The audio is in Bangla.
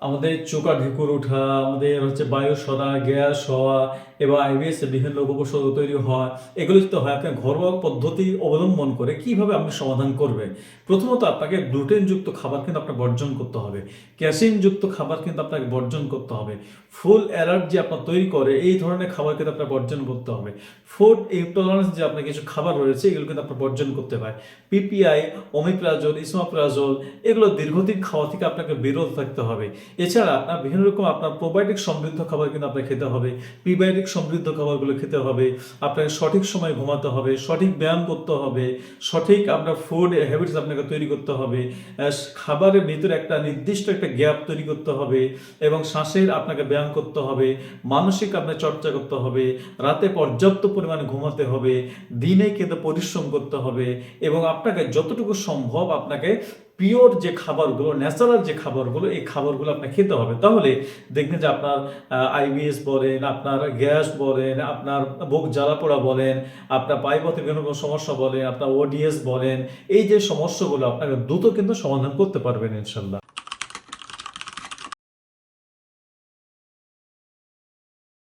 আমাদের চোকা ঢেকুর ওঠা, আমাদের হচ্ছে বায়ু সরা, গ্যাস হওয়া এবং আইবিএস এ বিভিন্ন রোগ উপসর্গ তৈরি হওয়া, এগুলো যদি হয় আপনি ঘরোয়া পদ্ধতি অবলম্বন করে কিভাবে আপনি সমাধান করবেন। প্রথমত আপনাকে গ্লুটেনযুক্ত খাবার কিন্তু আপনাকে বর্জন করতে হবে, ক্যাসিনযুক্ত খাবার কিন্তু আপনাকে বর্জন করতে হবে, ফুল অ্যালার্জি আপনার তৈরি করে এই ধরনের খাবার কিন্তু আপনার বর্জন করতে হবে, ফুড ইনটলারেন্স যে আপনার কিছু খাবার রয়েছে এগুলো কিন্তু আপনার বর্জন করতে হয়। পিপিআই, ওমিপ্রাজোল, ইসোমাপ্রাজোল এগুলো দীর্ঘদিন খাওয়া থেকে আপনাকে বিরত থাকতে হবে। এছাড়া আপনার বিভিন্ন রকম আপনার প্রোবায়োটিক সমৃদ্ধ খাবার কিন্তু আপনাকে খেতে হবে, প্রিবায়োটিক সমৃদ্ধ খাবারগুলো খেতে হবে, আপনাকে সঠিক সময় ঘুমাতে হবে, সঠিক ব্যায়াম করতে হবে, সঠিক আপনার ফুড হ্যাবিটস আপনাকে তৈরি করতে হবে, খাবারের ভিতরে একটা নির্দিষ্ট একটা গ্যাপ তৈরি করতে হবে এবং শ্বাসের আপনাকে ব্যায়াম করতে হবে, মানসিক আপনার চর্চা করতে হবে, রাতে পর্যাপ্ত পরিমাণে ঘুমাতে হবে, দিনে কিন্তু পরিশ্রম করতে হবে এবং আপনাকে যতটুকু সম্ভব আপনাকে পিওর যে খাবারগুলো, ন্যাচারাল যে খাবারগুলো, এই খাবারগুলো আপনাকে খেতে হবে। তাহলে দেখবেন যে আপনার আইবিএস বলেন, আপনার গ্যাস বলেন, আপনার বুক জ্বালা পোড়া বলেন, আপনার পাইপথে বিভিন্ন রকম সমস্যা বলেন, আপনার ওডিএস বলেন, এই যে সমস্যাগুলো আপনাকে দ্রুত কিন্তু সমাধান করতে পারবেন ইনশাল্লাহ।